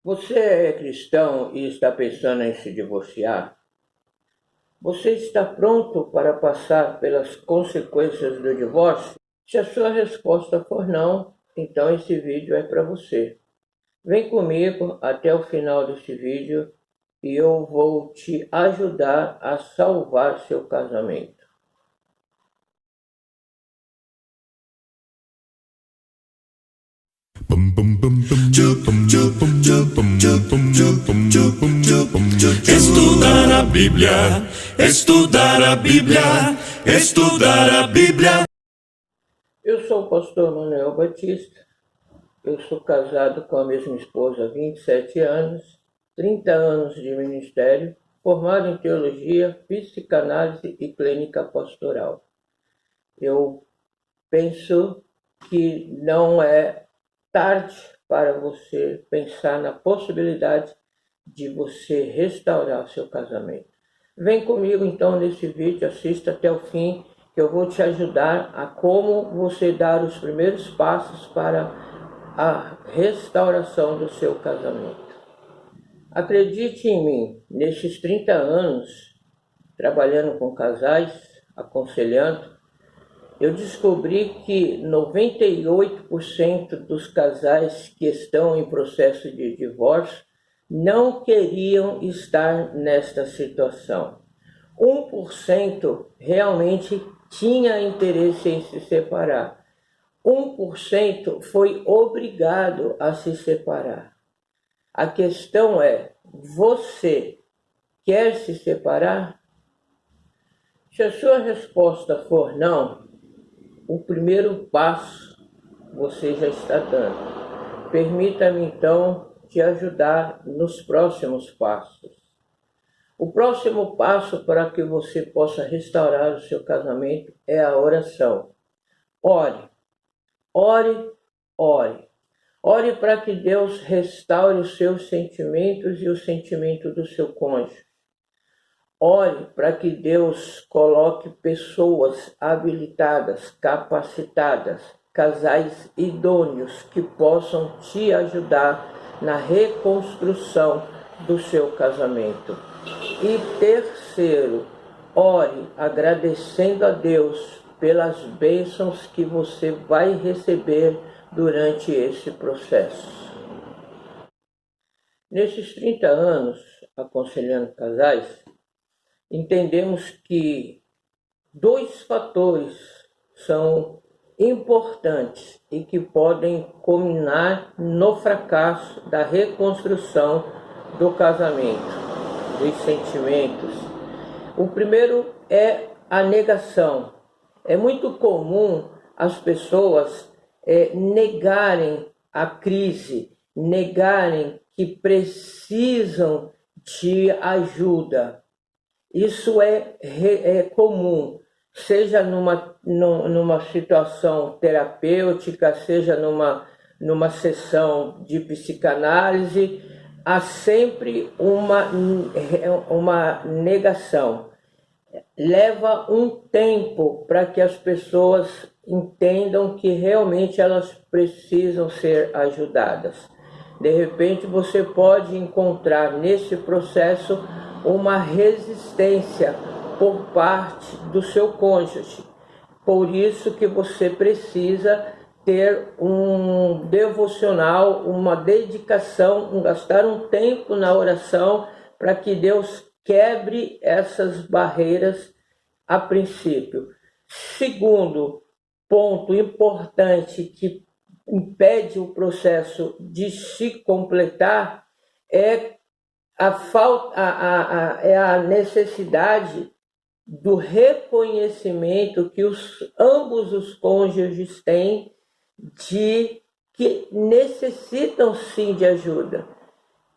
Você é cristão e está pensando em se divorciar? Você está pronto para passar pelas consequências do divórcio? Se a sua resposta for não, então esse vídeo é para você. Vem comigo até o final desse vídeo e eu vou te ajudar a salvar seu casamento. Estudar a Bíblia, estudar a Bíblia, estudar a Bíblia. Eu sou o pastor Manuel Batista. Eu sou casado com a mesma esposa há 27 anos, 30 anos de ministério, formado em teologia, psicanálise e clínica pastoral. Eu penso que não é tarde para você pensar na possibilidade de você restaurar o seu casamento. Vem comigo então nesse vídeo, assista até o fim, que eu vou te ajudar a como você dar os primeiros passos para a restauração do seu casamento. Acredite em mim, nesses 30 anos trabalhando com casais, aconselhando, eu descobri que 98% dos casais que estão em processo de divórcio não queriam estar nesta situação. 1% realmente tinha interesse em se separar. 1% foi obrigado a se separar. A questão é, você quer se separar? Se a sua resposta for não, o primeiro passo você já está dando. Permita-me então te ajudar nos próximos passos. O próximo passo para que você possa restaurar o seu casamento é a oração. Ore, ore, ore. Ore para que Deus restaure os seus sentimentos e o sentimento do seu cônjuge. Ore para que Deus coloque pessoas habilitadas, capacitadas, casais idôneos que possam te ajudar na reconstrução do seu casamento. E terceiro, ore agradecendo a Deus pelas bênçãos que você vai receber durante esse processo. Nesses 30 anos aconselhando casais, entendemos que dois fatores são importantes e que podem culminar no fracasso da reconstrução do casamento, dos sentimentos. O primeiro é a negação. É muito comum as pessoas negarem a crise, negarem que precisam de ajuda. Isso é comum, seja numa situação terapêutica, seja numa sessão de psicanálise, há sempre uma negação. Leva um tempo para que as pessoas entendam que realmente elas precisam ser ajudadas. De repente você pode encontrar nesse processo uma resistência por parte do seu cônjuge. Por isso que você precisa ter um devocional, uma dedicação, gastar um tempo na oração para que Deus quebre essas barreiras a princípio. Segundo ponto importante que impede o processo de se completar é a necessidade do reconhecimento que ambos os cônjuges têm de que necessitam sim de ajuda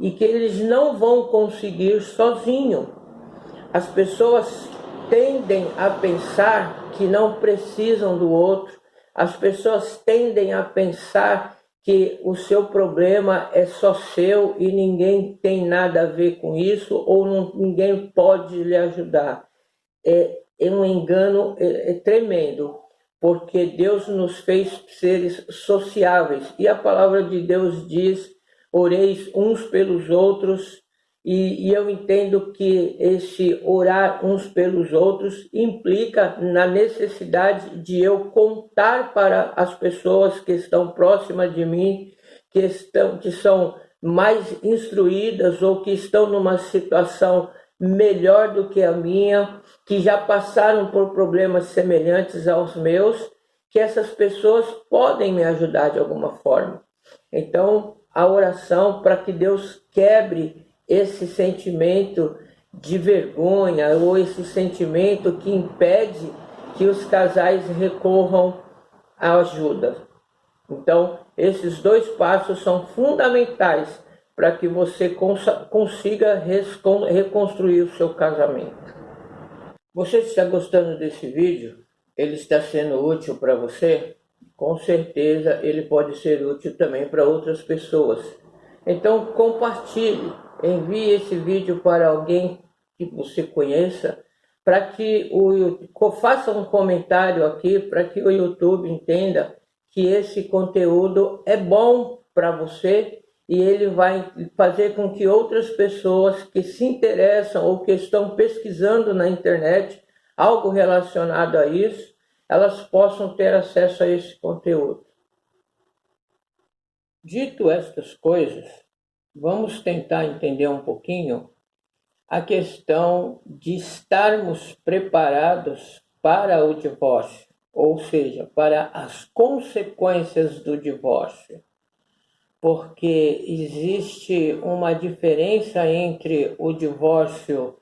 e que eles não vão conseguir sozinhos. As pessoas tendem a pensar que não precisam do outro, as pessoas tendem a pensar que o seu problema é só seu e ninguém tem nada a ver com isso, ou ninguém pode lhe ajudar. É um engano tremendo, porque Deus nos fez seres sociáveis, e a palavra de Deus diz: oreis uns pelos outros, e eu entendo que esse orar uns pelos outros implica na necessidade de eu contar para as pessoas que estão próximas de mim, que são mais instruídas ou que estão numa situação melhor do que a minha, que já passaram por problemas semelhantes aos meus, que essas pessoas podem me ajudar de alguma forma. Então, a oração para que Deus quebre esse sentimento de vergonha ou esse sentimento que impede que os casais recorram à ajuda. Então, esses 2 passos são fundamentais para que você consiga reconstruir o seu casamento. Você está gostando desse vídeo? Ele está sendo útil para você? Com certeza ele pode ser útil também para outras pessoas. Então compartilhe, envie esse vídeo para alguém que você conheça, para que faça um comentário aqui, para que o YouTube entenda que esse conteúdo é bom para você e ele vai fazer com que outras pessoas que se interessam ou que estão pesquisando na internet algo relacionado a isso, elas possam ter acesso a esse conteúdo. Dito estas coisas, vamos tentar entender um pouquinho a questão de estarmos preparados para o divórcio, ou seja, para as consequências do divórcio. Porque existe uma diferença entre o divórcio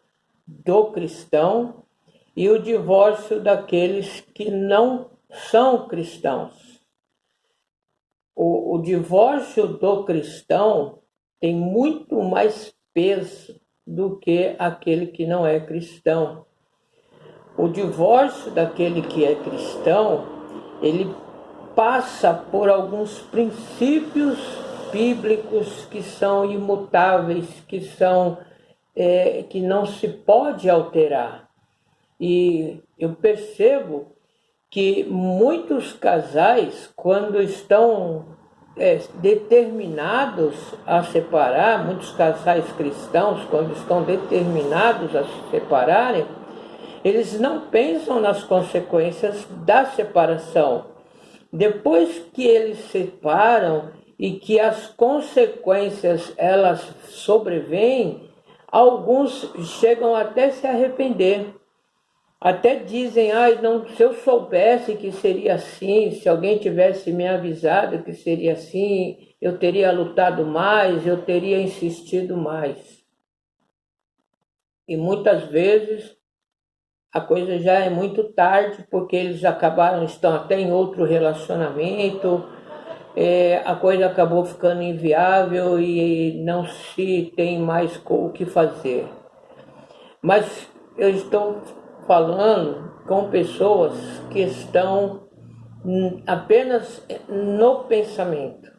do cristão e o divórcio daqueles que não são cristãos. O divórcio do cristão tem muito mais peso do que aquele que não é cristão. O divórcio daquele que é cristão, ele passa por alguns princípios bíblicos que são imutáveis, que não se pode alterar. E eu percebo que muitos casais, quando estão determinados a separar, muitos casais cristãos, quando estão determinados a se separarem, eles não pensam nas consequências da separação. Depois que eles separam e que as consequências elas sobrevêm, alguns chegam até se arrepender. Até dizem, não, se eu soubesse que seria assim, se alguém tivesse me avisado que seria assim, eu teria lutado mais, eu teria insistido mais. E muitas vezes a coisa já é muito tarde, porque eles estão até em outro relacionamento, a coisa acabou ficando inviável e não se tem mais o que fazer. Mas eu estou falando com pessoas que estão apenas no pensamento.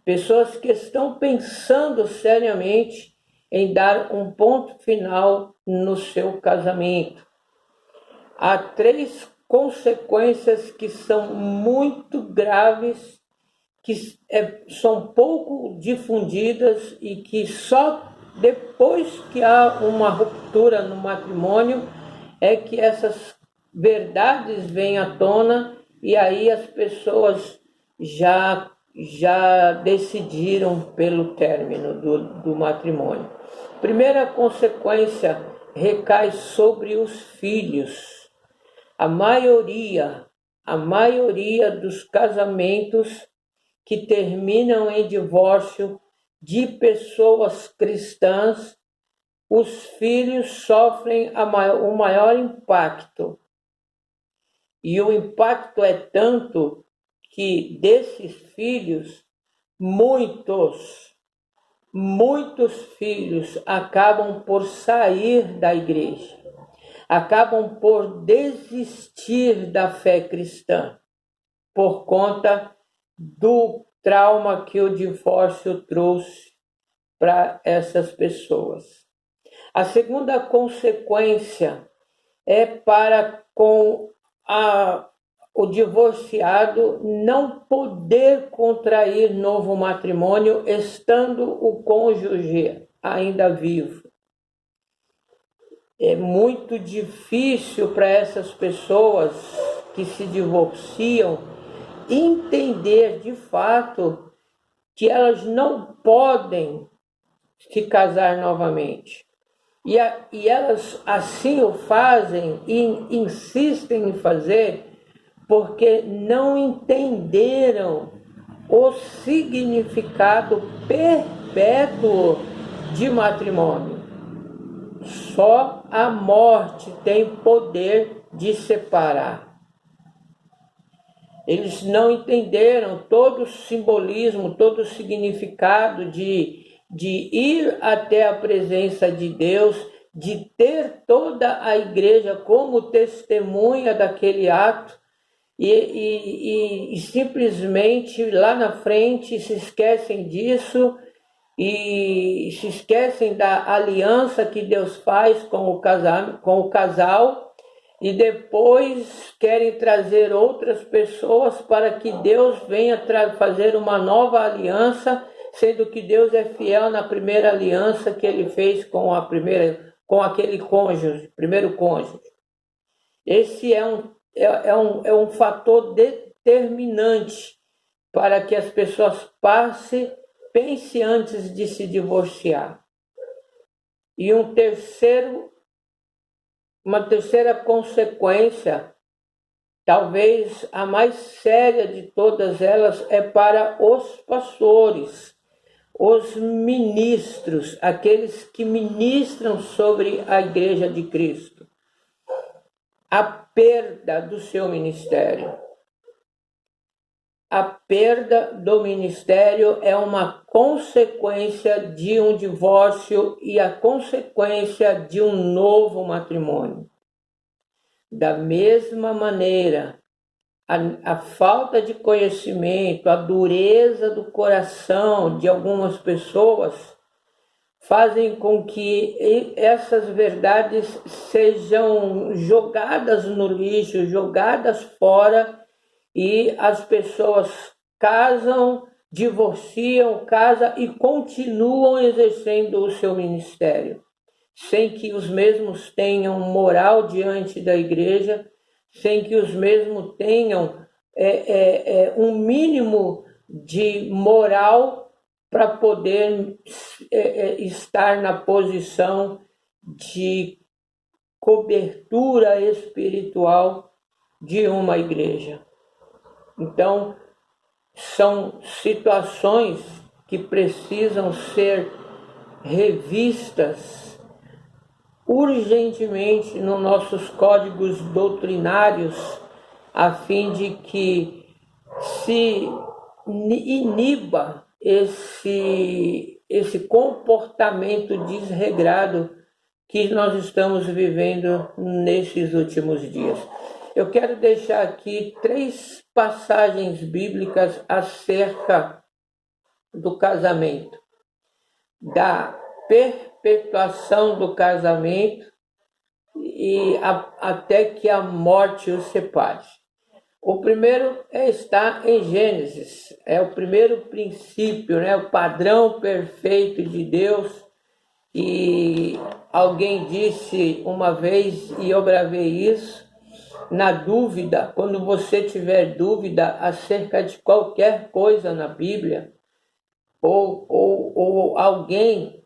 Pessoas que estão pensando seriamente em dar um ponto final no seu casamento. Há 3 consequências que são muito graves, que são pouco difundidas e que só depois que há uma ruptura no matrimônio é que essas verdades vêm à tona e aí as pessoas já decidiram pelo término do matrimônio. Primeira consequência recai sobre os filhos. A maioria dos casamentos que terminam em divórcio de pessoas cristãs, os filhos sofrem o maior impacto. E o impacto é tanto que desses filhos, muitos filhos acabam por sair da igreja, acabam por desistir da fé cristã, por conta do trauma que o divórcio trouxe para essas pessoas. A segunda consequência é para com o divorciado não poder contrair novo matrimônio estando o cônjuge ainda vivo. É muito difícil para essas pessoas que se divorciam entender de fato que elas não podem se casar novamente. E elas assim o fazem e insistem em fazer porque não entenderam o significado perpétuo de matrimônio. Só a morte tem poder de separar. Eles não entenderam todo o simbolismo, todo o significado de ir até a presença de Deus, de ter toda a igreja como testemunha daquele ato, e simplesmente lá na frente se esquecem disso e se esquecem da aliança que Deus faz com o casal e depois querem trazer outras pessoas para que Deus venha fazer uma nova aliança, sendo que Deus é fiel na primeira aliança que ele fez com aquele cônjuge, primeiro cônjuge. Esse é um fator determinante para que as pessoas pense antes de se divorciar. E uma terceira consequência, talvez a mais séria de todas elas, é para os pastores, os ministros, aqueles que ministram sobre a Igreja de Cristo. A perda do seu ministério. A perda do ministério é uma consequência de um divórcio e a consequência de um novo matrimônio. Da mesma maneira, a falta de conhecimento, a dureza do coração de algumas pessoas fazem com que essas verdades sejam jogadas no lixo, jogadas fora, e as pessoas divorciam e continuam exercendo o seu ministério, sem que os mesmos tenham moral diante da igreja, sem que os mesmos tenham um mínimo de moral para poder estar na posição de cobertura espiritual de uma igreja. Então, são situações que precisam ser revistas urgentemente nos nossos códigos doutrinários, a fim de que se iniba esse comportamento desregrado que nós estamos vivendo nesses últimos dias. Eu quero deixar aqui 3 passagens bíblicas acerca do casamento, da perpetuação do casamento e até que a morte os separe. O primeiro está em Gênesis, é o primeiro princípio, o padrão perfeito de Deus. E alguém disse uma vez, e eu gravei isso, na dúvida, quando você tiver dúvida acerca de qualquer coisa na Bíblia, ou alguém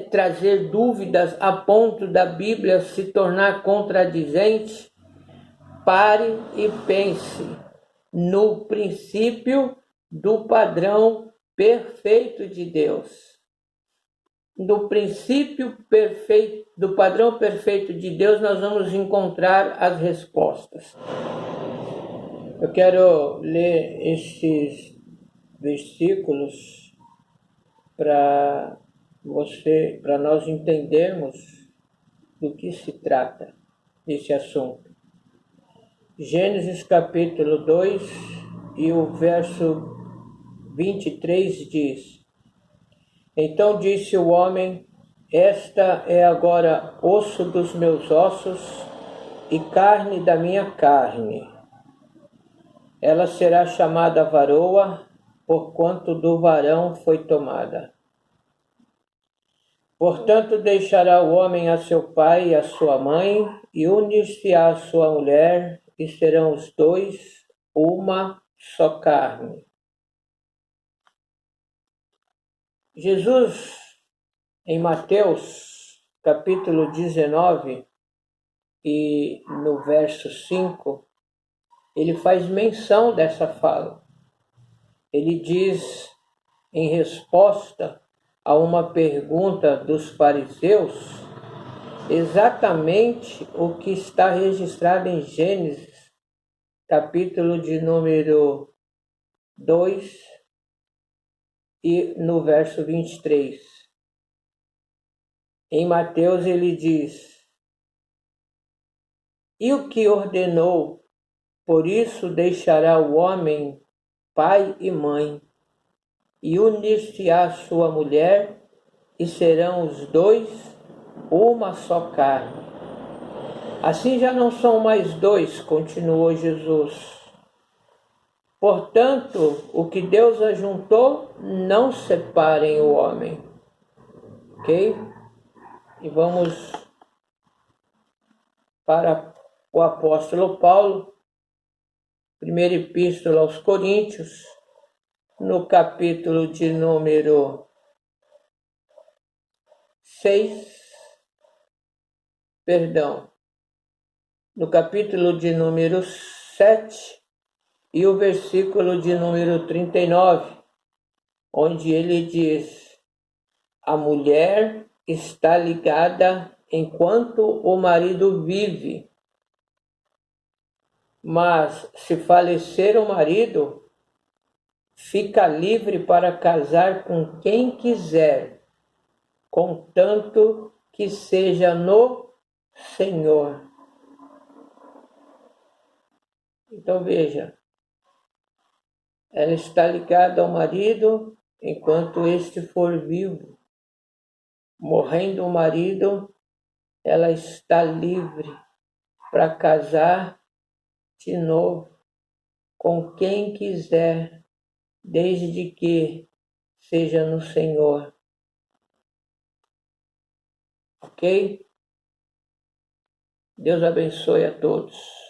trazer dúvidas a ponto da Bíblia se tornar contradizente, pare e pense no princípio do padrão perfeito de Deus. Do princípio perfeito, do padrão perfeito de Deus, nós vamos encontrar as respostas. Eu quero ler esses versículos para nós entendermos do que se trata esse assunto. Gênesis capítulo 2 e o verso 23 diz: Então disse o homem: Esta é agora osso dos meus ossos e carne da minha carne. Ela será chamada varoa, porquanto do varão foi tomada. Portanto, deixará o homem a seu pai e a sua mãe, e unir-se-á à sua mulher, e serão os dois uma só carne. Jesus, em Mateus, capítulo 19, e no verso 5, ele faz menção dessa fala. Ele diz, em resposta a uma pergunta dos fariseus, exatamente o que está registrado em Gênesis, capítulo de número 2 e no verso 23. Em Mateus ele diz: "E o que ordenou, por isso deixará o homem pai e mãe, e unir-se-á à sua mulher, e serão os dois uma só carne. Assim já não são mais dois", continuou Jesus. "Portanto, o que Deus ajuntou, não separem o homem." Ok? E vamos para o apóstolo Paulo, primeira epístola aos Coríntios, no capítulo de número 6, no capítulo de número 7 e o versículo de número 39, onde ele diz: "A mulher está ligada enquanto o marido vive, mas se falecer o marido, fica livre para casar com quem quiser, contanto que seja no Senhor." Então veja, ela está ligada ao marido enquanto este for vivo. Morrendo o marido, ela está livre para casar de novo com quem quiser, desde que seja no Senhor. Ok? Deus abençoe a todos.